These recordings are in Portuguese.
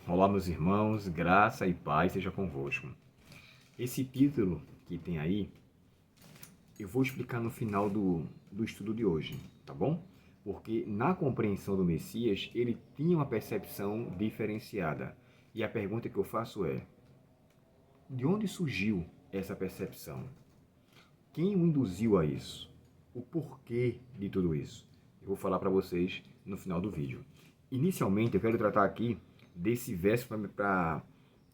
Olá, meus irmãos, graça e paz seja convosco. Esse título que tem aí, eu vou explicar no final do estudo de hoje, tá bom? Porque na compreensão do Messias, ele tinha uma percepção diferenciada. E a pergunta que eu faço é: de onde surgiu essa percepção? Quem o induziu a isso? O porquê de tudo isso? Eu vou falar para vocês no final do vídeo. Inicialmente, eu quero tratar aqui desse verso para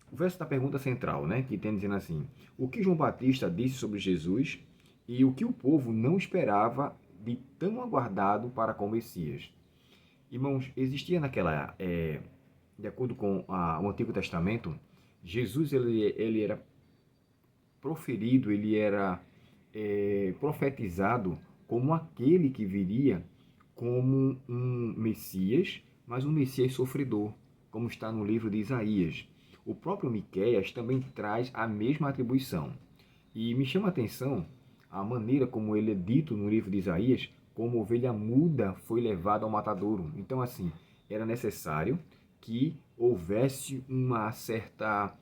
o verso da pergunta central, né, que tem dizendo assim: o que João Batista disse sobre Jesus e o que o povo não esperava de tão aguardado para com o Messias. Irmãos, existia naquela, de acordo com o Antigo Testamento, Jesus ele era proferido, ele era profetizado como aquele que viria como um Messias, mas um Messias sofredor, como está no livro de Isaías. O próprio Miqueias também traz a mesma atribuição. E me chama a atenção a maneira como ele é dito no livro de Isaías, como ovelha muda foi levada ao matadouro. Então, assim, era necessário que houvesse uma certa,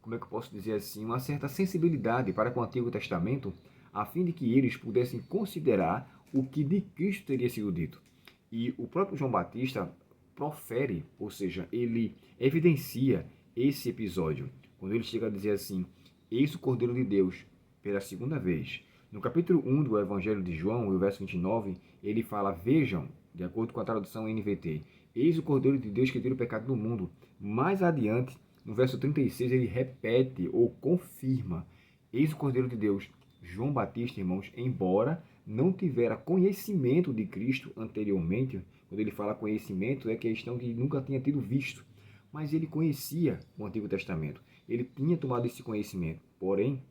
como é que eu posso dizer assim, uma certa sensibilidade para com o Antigo Testamento, a fim de que eles pudessem considerar o que de Cristo teria sido dito. E o próprio João Batista profere, ou seja, ele evidencia esse episódio, quando ele chega a dizer assim: eis o Cordeiro de Deus, pela segunda vez. No capítulo 1 do Evangelho de João, o verso 29, ele fala: vejam, de acordo com a tradução NVT, eis o Cordeiro de Deus que tira o pecado do mundo. Mais adiante, no verso 36, ele repete ou confirma: eis o Cordeiro de Deus. João Batista, irmãos, embora não tivera conhecimento de Cristo anteriormente, quando ele fala conhecimento, é questão que nunca tinha tido visto, mas ele conhecia o Antigo Testamento, ele tinha tomado esse conhecimento, porém,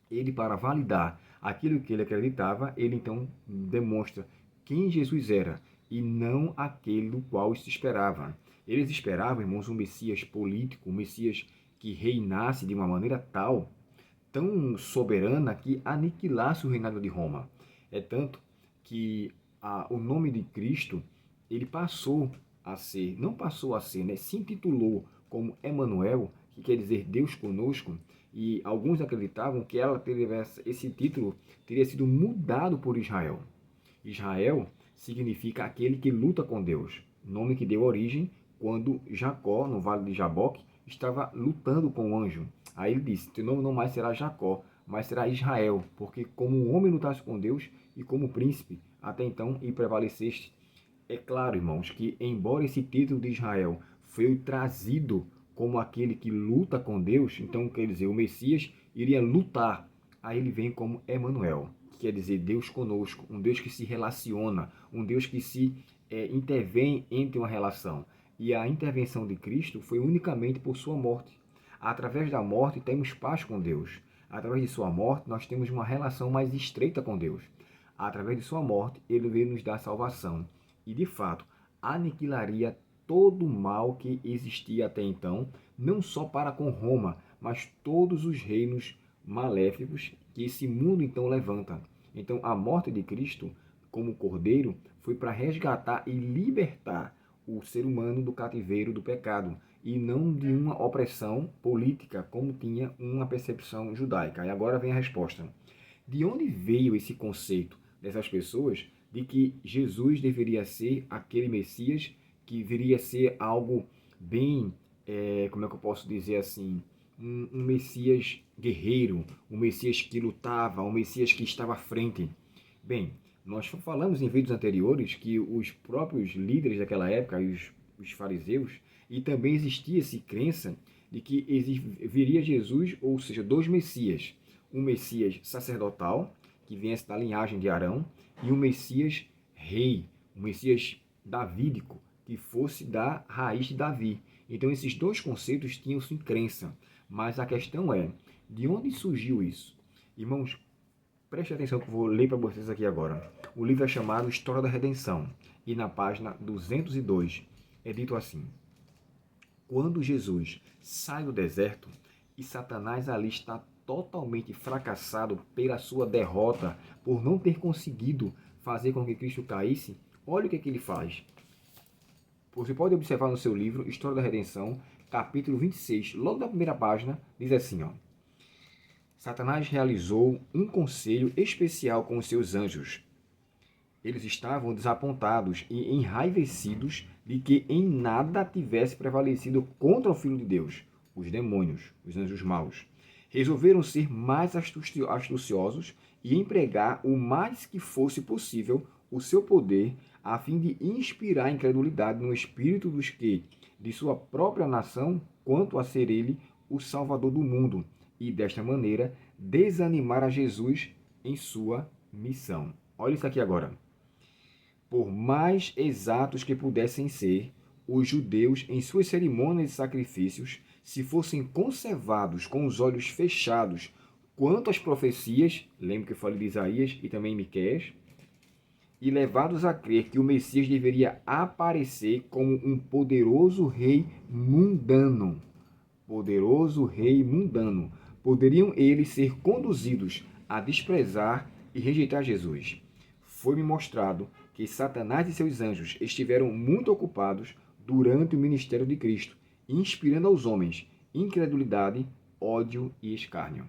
ele, para validar aquilo que ele acreditava, ele então demonstra quem Jesus era e não aquele do qual se esperava. Eles esperavam, irmãos, um Messias político, um Messias que reinasse de uma maneira tal, tão soberana, que aniquilasse o reinado de Roma. É tanto que o nome de Cristo, ele passou a ser, não passou a ser, né, se intitulou como Emanuel, que quer dizer Deus conosco, e alguns acreditavam que esse título teria sido mudado por Israel. Israel significa aquele que luta com Deus, nome que deu origem quando Jacó, no vale de Jaboque, estava lutando com o anjo. Aí ele disse: teu nome não mais será Jacó, mas será Israel, porque como um homem lutaste com Deus e como príncipe, até então e prevaleceste. É claro, irmãos, que embora esse título de Israel foi trazido como aquele que luta com Deus, então quer dizer, o Messias iria lutar. Aí ele vem como Emanuel, que quer dizer Deus conosco, um Deus que se relaciona, um Deus que se intervém entre uma relação. E a intervenção de Cristo foi unicamente por sua morte. Através da morte temos paz com Deus. Através de sua morte nós temos uma relação mais estreita com Deus. Através de sua morte ele veio nos dar salvação e, de fato, aniquilaria todo o mal que existia até então, não só para com Roma, mas todos os reinos maléficos que esse mundo então levanta. Então, a morte de Cristo, como cordeiro, foi para resgatar e libertar o ser humano do cativeiro do pecado e não de uma opressão política, como tinha uma percepção judaica. E agora vem a resposta. De onde veio esse conceito dessas pessoas de que Jesus deveria ser aquele Messias que viria a ser algo bem, como é que eu posso dizer assim, um Messias guerreiro, um Messias que lutava, um Messias que estava à frente? Bem, nós falamos em vídeos anteriores que os próprios líderes daquela época, os fariseus, e também existia essa crença de que viria Jesus, ou seja, dois Messias, um Messias sacerdotal, que viesse da linhagem de Arão, e um Messias rei, um Messias davídico, que fosse da raiz de Davi. Então esses dois conceitos tinham-se em crença, mas a questão é, de onde surgiu isso? Irmãos, preste atenção que eu vou ler para vocês aqui agora. O livro é chamado História da Redenção, e na página 202 é dito assim: quando Jesus sai do deserto e Satanás ali está totalmente fracassado pela sua derrota, por não ter conseguido fazer com que Cristo caísse, olha o que ele faz. Você pode observar no seu livro História da Redenção, capítulo 26, logo na primeira página, diz assim, ó. Satanás realizou um conselho especial com os seus anjos. Eles estavam desapontados e enraivecidos de que em nada tivesse prevalecido contra o Filho de Deus, os demônios, os anjos maus. Resolveram ser mais astuciosos e empregar o mais que fosse possível o seu poder a fim de inspirar incredulidade no espírito dos que, de sua própria nação, quanto a ser ele o Salvador do mundo, e desta maneira desanimar a Jesus em sua missão. Olha isso aqui agora. Por mais exatos que pudessem ser, os judeus, em suas cerimônias e sacrifícios, se fossem conservados com os olhos fechados quanto às profecias, lembra que eu falei de Isaías e também Miqueias, e levados a crer que o Messias deveria aparecer como um poderoso rei mundano. Poderoso rei mundano. Poderiam eles ser conduzidos a desprezar e rejeitar Jesus. Foi-me mostrado que Satanás e seus anjos estiveram muito ocupados durante o ministério de Cristo, inspirando aos homens incredulidade, ódio e escárnio.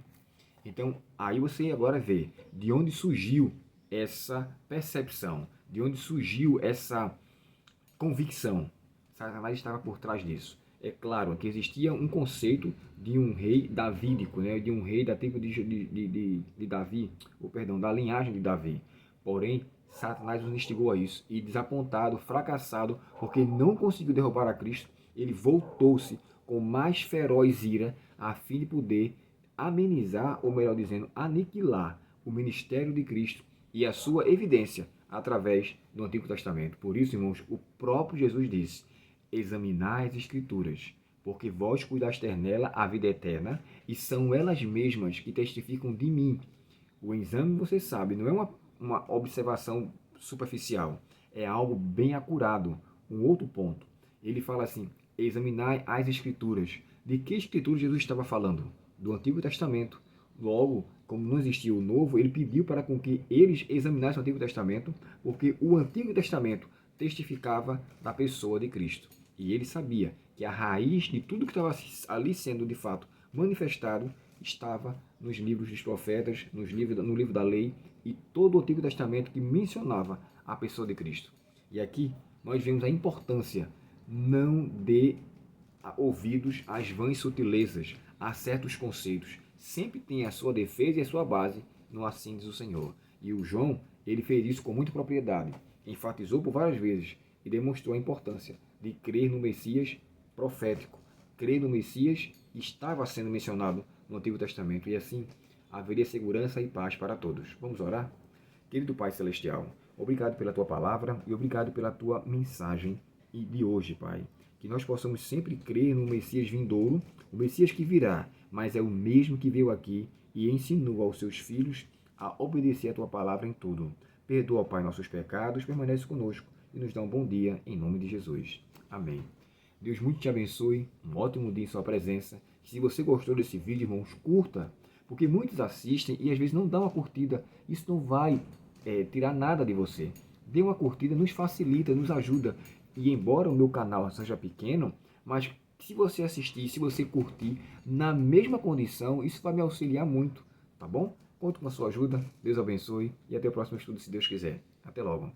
Então, aí você agora vê de onde surgiu essa percepção, de onde surgiu essa convicção. Satanás estava por trás disso. É claro que existia um conceito de um rei davídico, né? De um rei da tribo de Davi, ou perdão, da linhagem de Davi. Porém, Satanás nos instigou a isso e desapontado, fracassado, porque não conseguiu derrubar a Cristo, ele voltou-se com mais feroz ira a fim de poder amenizar, ou melhor dizendo, aniquilar o ministério de Cristo e a sua evidência através do Antigo Testamento. Por isso, irmãos, o próprio Jesus disse: examinai as Escrituras, porque vós cuidastes nela a vida eterna, e são elas mesmas que testificam de mim. O exame, você sabe, não é uma observação superficial, é algo bem acurado. Um outro ponto, ele fala assim: examinai as Escrituras. De que Escritura Jesus estava falando? Do Antigo Testamento. Logo, como não existia o Novo, ele pediu para com que eles examinassem o Antigo Testamento, porque o Antigo Testamento testificava da pessoa de Cristo. E ele sabia que a raiz de tudo que estava ali sendo de fato manifestado estava nos livros dos profetas, no livro da lei e todo o Antigo Testamento que mencionava a pessoa de Cristo. E aqui nós vemos a importância: não dê ouvidos às vãs sutilezas, a certos conceitos. Sempre tem a sua defesa e a sua base no assim diz o Senhor. E o João, ele fez isso com muita propriedade, enfatizou por várias vezes e demonstrou a importância de crer no Messias profético. Crer no Messias estava sendo mencionado no Antigo Testamento, e assim haveria segurança e paz para todos. Vamos orar? Querido Pai Celestial, obrigado pela Tua palavra e obrigado pela Tua mensagem de hoje, Pai. Que nós possamos sempre crer no Messias vindouro, o Messias que virá, mas é o mesmo que veio aqui e ensinou aos seus filhos a obedecer a Tua palavra em tudo. Perdoa, Pai, nossos pecados, permanece conosco e nos dá um bom dia, em nome de Jesus. Amém. Deus muito te abençoe, um ótimo dia em sua presença. Se você gostou desse vídeo, irmãos, curta, porque muitos assistem e às vezes não dão uma curtida. Isso não vai tirar nada de você. Dê uma curtida, nos facilita, nos ajuda. E embora o meu canal seja pequeno, mas se você assistir, se você curtir, na mesma condição, isso vai me auxiliar muito, tá bom? Conto com a sua ajuda, Deus abençoe e até o próximo estudo, se Deus quiser. Até logo.